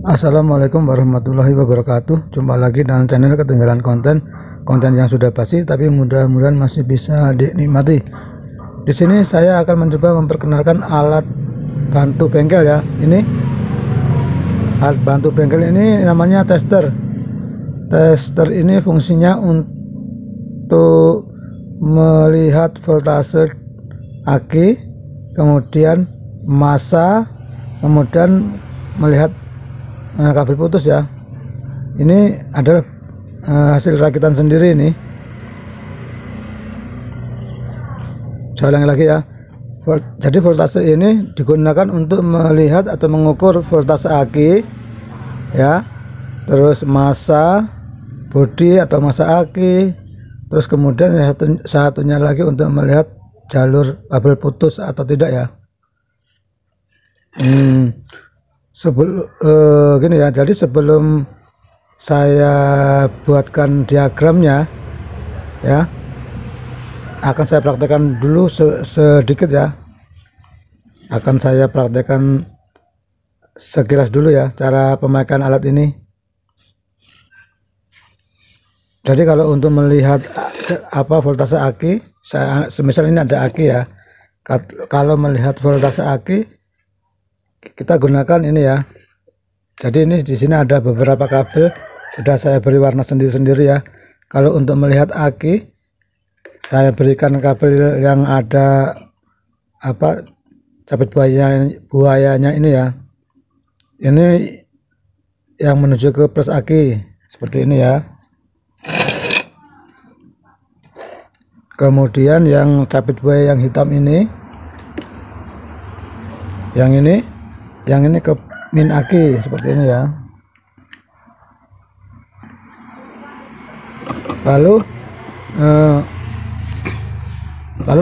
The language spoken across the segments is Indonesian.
Assalamualaikum warahmatullahi wabarakatuh. Jumpa lagi dengan channel Ketinggalan konten yang sudah pasti tapi mudah-mudahan masih bisa dinikmati. Di sini saya akan mencoba memperkenalkan alat bantu bengkel ya. Ini alat bantu bengkel ini namanya tester. Tester ini fungsinya untuk melihat voltase aki, kemudian massa, kemudian melihat kabel putus ya. Ini adalah hasil rakitan sendiri ini. Saya ulangi lagi ya. Jadi voltase ini digunakan untuk melihat atau mengukur voltase aki ya, terus massa bodi atau massa aki, terus kemudian satunya lagi untuk melihat jalur kabel putus atau tidak ya. Gini ya, jadi sebelum saya buatkan diagramnya ya, akan saya praktekkan dulu sedikit ya. Akan saya praktekkan sekilas dulu ya cara pemakaian alat ini. Jadi kalau untuk melihat apa voltase aki, semisal ini ada aki ya. Kalau melihat voltase aki, kita gunakan ini ya. Jadi ini di sini ada beberapa kabel, sudah saya beri warna sendiri-sendiri ya. Kalau untuk melihat aki, saya berikan kabel yang ada cabut buayanya ini ya. Ini yang menuju ke plus aki seperti ini ya. Kemudian yang cabut buaya yang hitam ini, yang ini ke min aki seperti ini ya. Lalu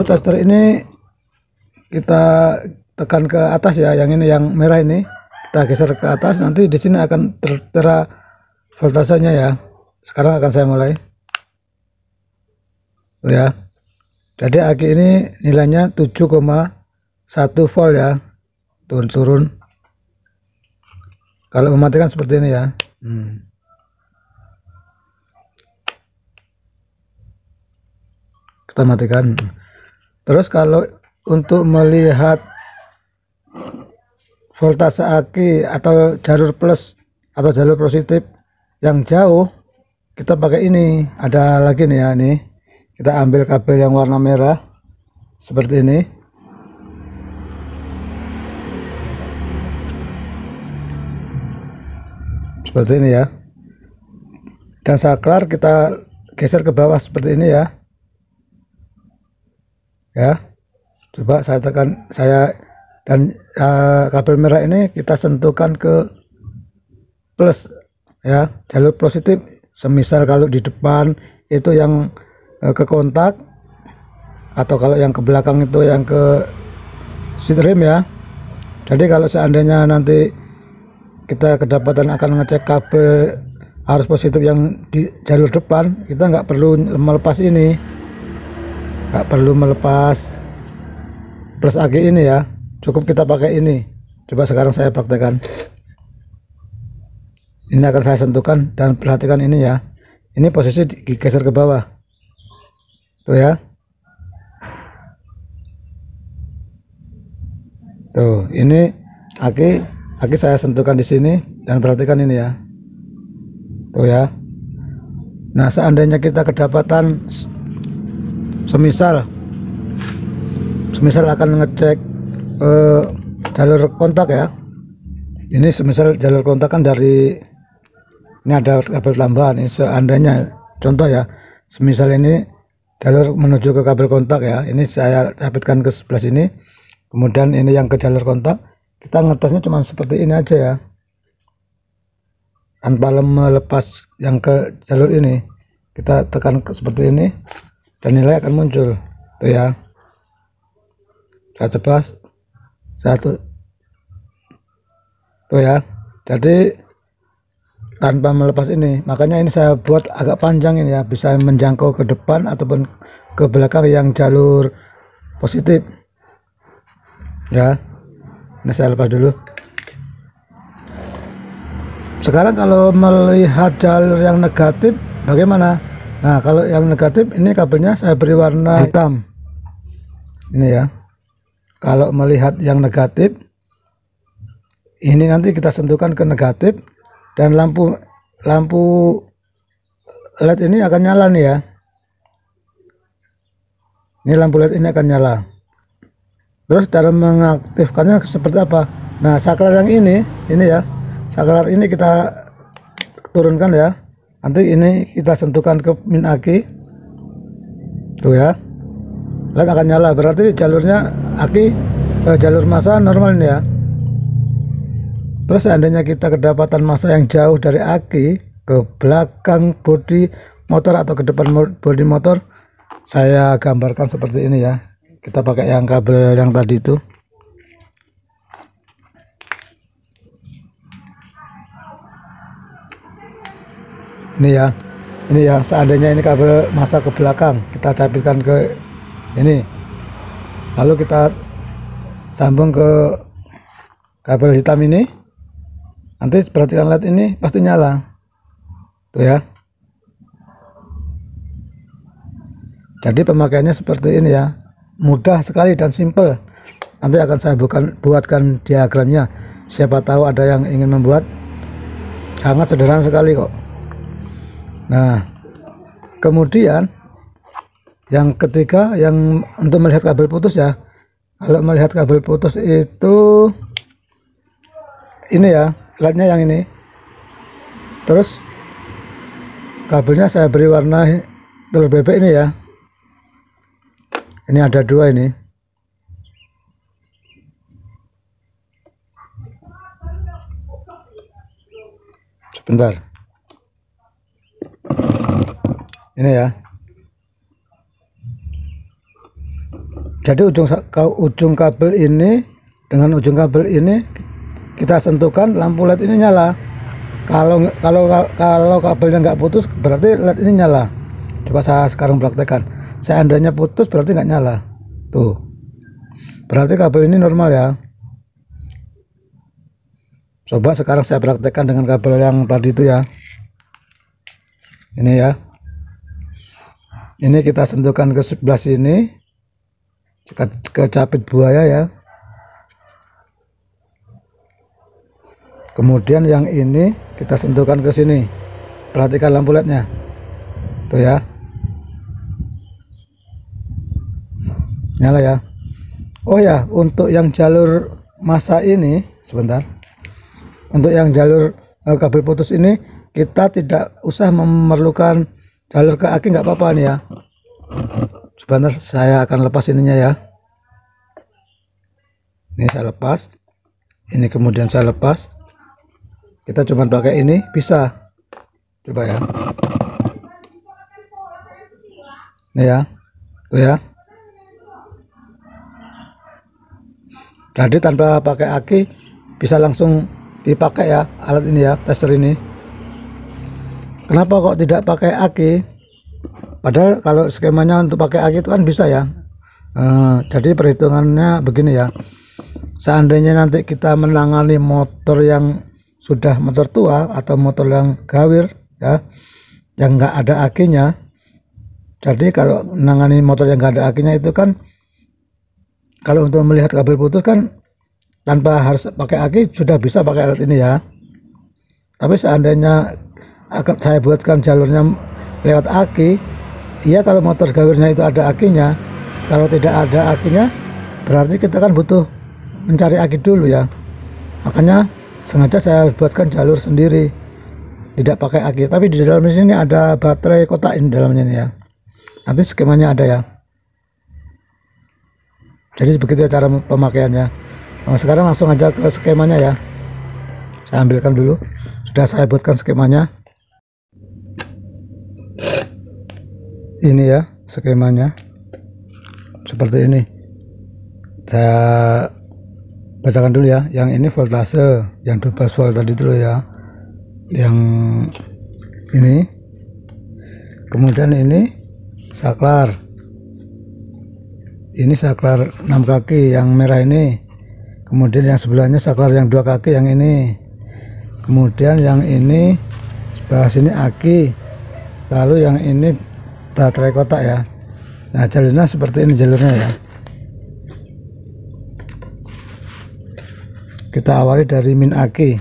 tester ini kita tekan ke atas ya. Yang ini yang merah ini kita geser ke atas, nanti di sini akan tertera voltasenya ya. Sekarang akan saya mulai ya. Jadi aki ini nilainya 7,1 volt ya, turun. Kalau mematikan seperti ini ya. Kita matikan. Terus kalau untuk melihat voltase aki atau jalur plus atau jalur positif yang jauh, kita pakai ini. Ada lagi nih ya, nih kita ambil kabel yang warna merah seperti ini. Seperti ini ya. Dan saklar kita geser ke bawah seperti ini ya. Ya. Coba saya tekan, dan kabel merah ini kita sentuhkan ke plus ya, jalur positif. Semisal kalau di depan itu yang ke kontak, atau kalau yang ke belakang itu yang ke seat rim ya. Jadi kalau seandainya nanti kita kedapatan akan ngecek kabel arus positif yang di jalur depan, kita nggak perlu melepas ini, nggak perlu melepas plus aki ini ya, cukup kita pakai ini. Coba sekarang saya praktekkan. Ini akan saya sentuhkan dan perhatikan ini ya. Ini posisi digeser ke bawah tuh ya. Tuh, ini aki saya sentuhkan di sini dan perhatikan ini ya. Tuh ya. Nah, seandainya kita kedapatan semisal akan ngecek jalur kontak ya. Ini semisal jalur kontak kan dari ini ada kabel tambahan. Ini seandainya contoh ya, semisal ini jalur menuju ke kabel kontak ya. Ini saya cabutkan ke sebelah sini. Kemudian ini yang ke jalur kontak, kita ngetesnya cuma seperti ini aja ya, tanpa melepas yang ke jalur ini. Kita tekan seperti ini dan nilai akan muncul tuh ya. Saya coba satu tuh ya. Jadi tanpa melepas ini, makanya ini saya buat agak panjang ini ya, bisa menjangkau ke depan ataupun ke belakang yang jalur positif ya. Ini saya lepas dulu. Sekarang kalau melihat jalur yang negatif bagaimana? Nah, kalau yang negatif ini kabelnya saya beri warna hitam. Ini ya. Kalau melihat yang negatif, ini nanti kita sentuhkan ke negatif dan lampu LED ini akan nyala nih ya. Ini lampu LED ini akan nyala. Terus cara mengaktifkannya seperti apa? Nah, saklar yang ini ya. Saklar ini kita turunkan ya. Nanti ini kita sentuhkan ke min aki. Tuh ya. LED akan nyala, berarti jalurnya aki jalur massa normal ini ya. Terus seandainya kita kedapatan massa yang jauh dari aki ke belakang bodi motor atau ke depan bodi motor, saya gambarkan seperti ini ya. Kita pakai yang kabel yang tadi itu. Ini ya, seandainya ini kabel massa ke belakang, kita cabitkan ke ini, lalu kita sambung ke kabel hitam ini, nanti perhatikan LED ini pasti nyala tuh ya. Jadi pemakaiannya seperti ini ya, mudah sekali dan simple. Nanti akan saya buatkan diagramnya, siapa tahu ada yang ingin membuat. Sangat sederhana sekali kok. Nah, kemudian yang ketiga, yang untuk melihat kabel putus ya. Kalau melihat kabel putus itu ini ya, LED-nya yang ini. Terus kabelnya saya beri warna telur bebek ini ya. Ini ada dua ini. Sebentar. Ini ya. Jadi ujung kabel ini dengan ujung kabel ini kita sentuhkan, lampu LED ini nyala. Kalau kabelnya nggak putus berarti LED ini nyala. Coba saya sekarang praktekkan. Seandainya putus berarti nggak nyala. Tuh. Berarti kabel ini normal ya. Coba sekarang saya praktekkan dengan kabel yang tadi itu ya. Ini ya. Ini kita sentuhkan ke sebelah sini, ke capit buaya ya. Kemudian yang ini kita sentuhkan ke sini. Perhatikan lampu LED-nya. Tuh ya. Nyala ya. Oh ya, untuk yang jalur massa ini sebentar. Untuk yang jalur kabel putus ini kita tidak usah memerlukan jalur ke aki, nggak apa-apa nih ya. Sebentar, saya akan lepas ininya ya. Ini saya lepas, ini kemudian saya lepas. Kita cuma pakai ini bisa. Coba ya. Ini ya, tuh ya. Jadi tanpa pakai aki bisa langsung dipakai ya alat ini ya, tester ini. Kenapa kok tidak pakai aki? Padahal kalau skemanya untuk pakai aki itu kan bisa ya. Jadi perhitungannya begini ya. Seandainya nanti kita menangani motor yang sudah motor tua atau motor yang gawir ya, yang nggak ada akinya. Jadi kalau menangani motor yang nggak ada akinya itu kan, kalau untuk melihat kabel putus kan tanpa harus pakai aki sudah bisa pakai alat ini ya. Tapi seandainya akan saya buatkan jalurnya lewat aki, iya kalau motor gawirnya itu ada akinya. Kalau tidak ada akinya berarti kita kan butuh mencari aki dulu ya. Makanya sengaja saya buatkan jalur sendiri, tidak pakai aki. Tapi di dalam sini ada baterai kotak ini dalamnya nih ya. Nanti skemanya ada ya. Jadi begitu cara pemakaiannya. Nah, sekarang langsung aja ke skemanya ya. Saya ambilkan dulu. Sudah saya buatkan skemanya. Ini ya skemanya seperti ini. Saya bacakan dulu ya. Yang ini voltase, yang 12 volt tadi dulu ya. Yang ini, kemudian ini saklar. Ini saklar 6 kaki yang merah ini. Kemudian yang sebelahnya saklar yang 2 kaki yang ini. kemudian yang ini sebelah sini aki, lalu yang ini baterai kotak ya. Nah, jalurnya seperti ini jalurnya ya. Kita awali dari min aki.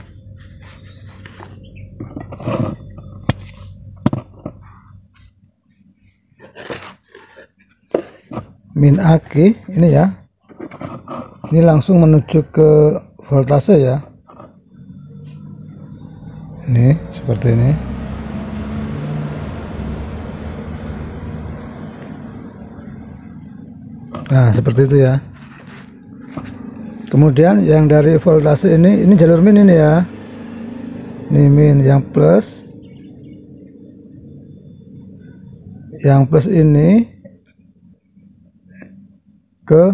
Min aki ini ya. Ini langsung menuju ke voltase ya. Ini seperti ini. Nah, seperti itu ya. Kemudian yang dari voltase ini jalur min ini ya. Ini min yang plus. Yang plus ini ke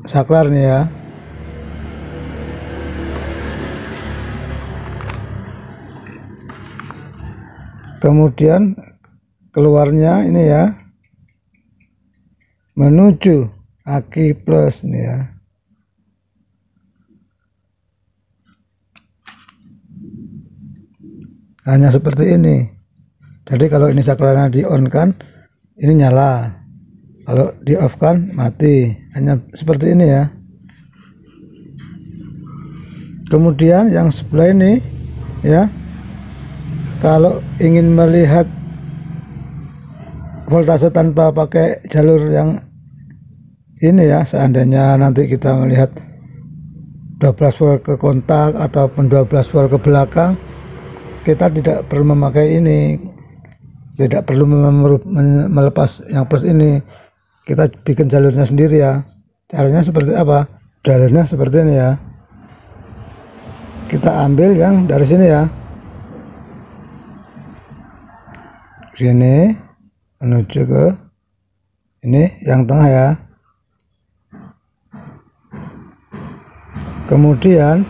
saklar nih ya. Kemudian keluarnya ini ya menuju aki plus nih ya. Hanya seperti ini. Jadi kalau ini saklarnya di on kan, ini nyala. Kalau di off kan mati. Hanya seperti ini ya. Kemudian yang sebelah ini ya, kalau ingin melihat voltase tanpa pakai jalur yang ini ya, seandainya nanti kita melihat 12 volt ke kontak ataupun 12 volt ke belakang, kita tidak perlu memakai ini, tidak perlu melepas yang plus ini, kita bikin jalurnya sendiri ya. Caranya seperti apa? Jalurnya seperti ini ya. Kita ambil yang dari sini ya, sini menuju ke ini yang tengah ya. Kemudian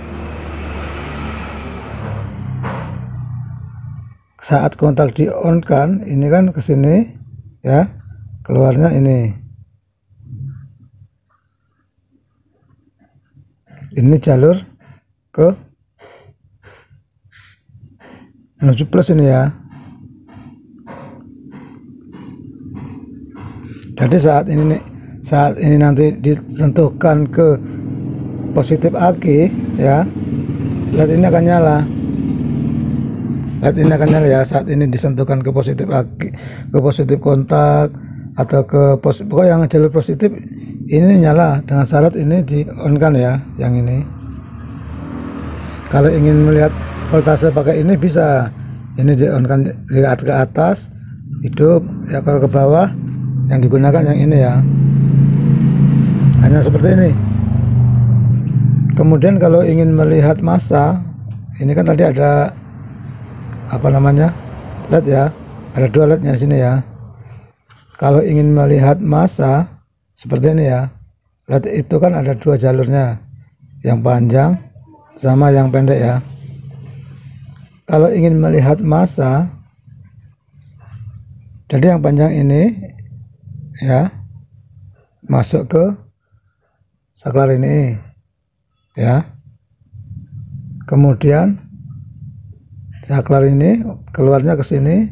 saat kontak di on kan, ini kan ke sini ya, keluarnya ini jalur ke menuju plus ini ya. Jadi saat ini nanti ditentukan ke positif aki ya, LED ini akan nyala. LED ini akan nyala ya saat ini disentuhkan ke positif aki, ke positif kontak atau ke pokoknya yang jalur positif ini nyala, dengan syarat ini di on kan ya, yang ini. Kalau ingin melihat voltase pakai ini bisa, ini di on kan, lihat ke atas hidup ya, kalau ke bawah yang digunakan yang ini ya. Hanya seperti ini. Kemudian kalau ingin melihat massa, ini kan tadi ada apa namanya, LED ya, ada 2 LED-nya di sini ya. Kalau ingin melihat massa seperti ini ya, LED itu kan ada 2 jalurnya, yang panjang sama yang pendek ya. Kalau ingin melihat massa, jadi yang panjang ini ya masuk ke saklar ini ya, kemudian saklar ini keluarnya ke sini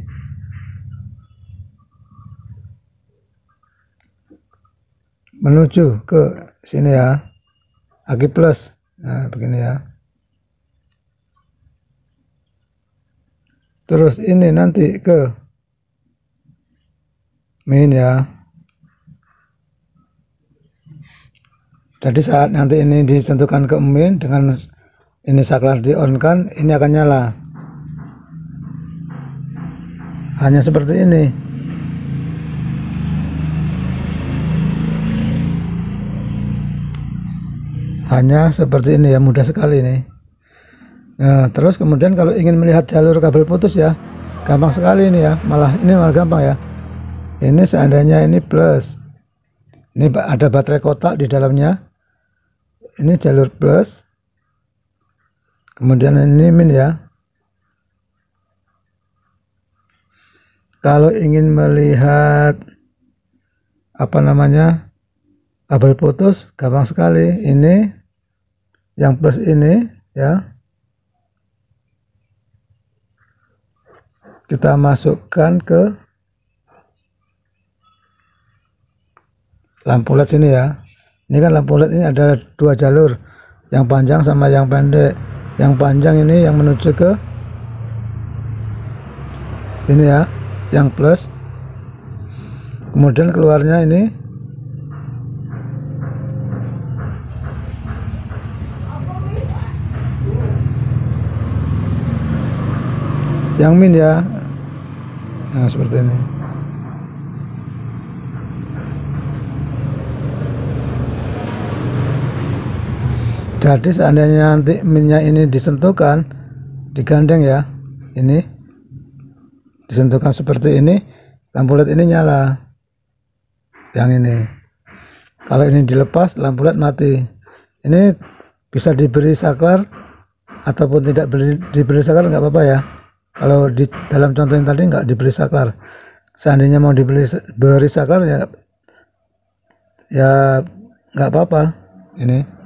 menuju ke sini ya, aki plus. Nah, begini ya. Terus ini nanti ke min ya. Jadi saat nanti ini disentuhkan ke min, dengan ini saklar di on kan, ini akan nyala. Hanya seperti ini. Hanya seperti ini ya, mudah sekali nih. Nah, terus kemudian kalau ingin melihat jalur kabel putus ya, gampang sekali ini ya, malah gampang ya. Ini seandainya ini plus, ini ada baterai kotak di dalamnya, ini jalur plus, kemudian ini min ya. Kalau ingin melihat apa namanya kabel putus, gampang sekali, ini yang plus ini ya, kita masukkan ke lampu LED sini ya. Ini kan lampu LED ini ada dua jalur, yang panjang sama yang pendek. Yang panjang ini yang menuju ke ini ya, yang plus. Kemudian keluarnya ini yang min ya. Nah, seperti ini. Jadi seandainya nanti minnya ini disentuhkan, digandeng ya, ini disentuhkan seperti ini, lampu LED ini nyala. Yang ini. Kalau ini dilepas, lampu LED mati. Ini bisa diberi saklar ataupun tidak diberi saklar, nggak apa-apa ya. Kalau di dalam contoh yang tadi nggak diberi saklar. Seandainya mau beri saklar ya nggak apa-apa. Ini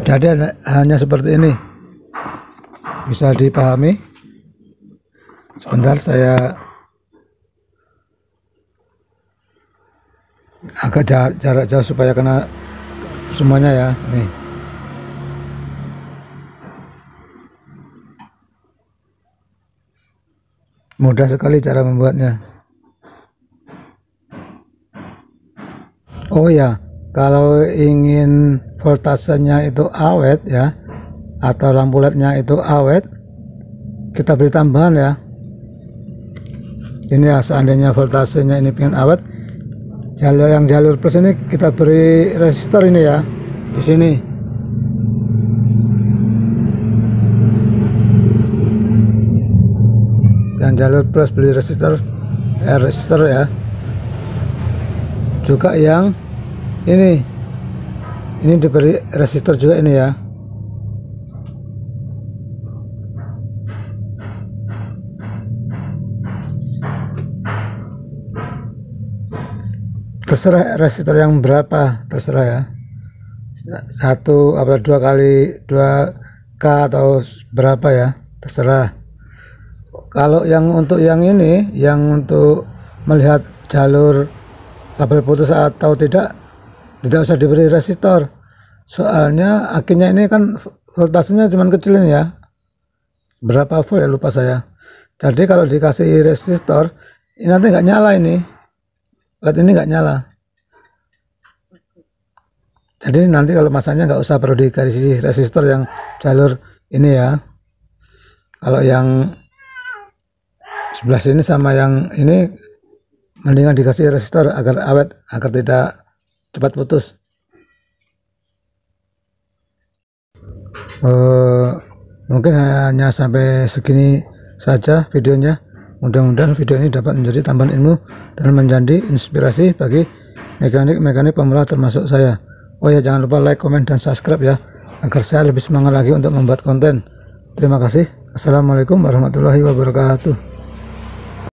jadi hanya seperti ini, bisa dipahami. Sebentar, saya agak jarak jauh supaya kena semuanya ya. Nih, mudah sekali cara membuatnya. Oh ya, kalau ingin voltasenya itu awet ya, atau lampu LED-nya itu awet, kita beri tambahan ya. Ini ya, seandainya voltasenya ini pengen awet, jalur plus ini kita beri resistor ini ya, di sini. Yang jalur plus beli resistor ya. Juga yang ini diberi resistor juga ini ya. Terserah resistor yang berapa, terserah ya. 1 atau 2 kali 2K atau berapa ya, terserah. Kalau yang untuk yang ini, yang untuk melihat jalur kabel putus atau tidak usah diberi resistor. Soalnya akhirnya ini kan voltasenya cuma kecil ini ya, berapa volt ya lupa saya. Jadi kalau dikasih resistor ini nanti nggak nyala, ini LED ini nggak nyala. Jadi nanti kalau masanya nggak usah perlu dikasih resistor yang jalur ini ya. Kalau yang sebelah sini sama yang ini mendingan dikasih resistor agar awet, agar tidak cepat putus. Mungkin hanya sampai segini saja videonya. Mudah-mudahan video ini dapat menjadi tambahan ilmu dan menjadi inspirasi bagi mekanik pemula termasuk saya. Oh ya, jangan lupa like, komen, dan subscribe ya, agar saya lebih semangat lagi untuk membuat konten. Terima kasih. Assalamualaikum warahmatullahi wabarakatuh.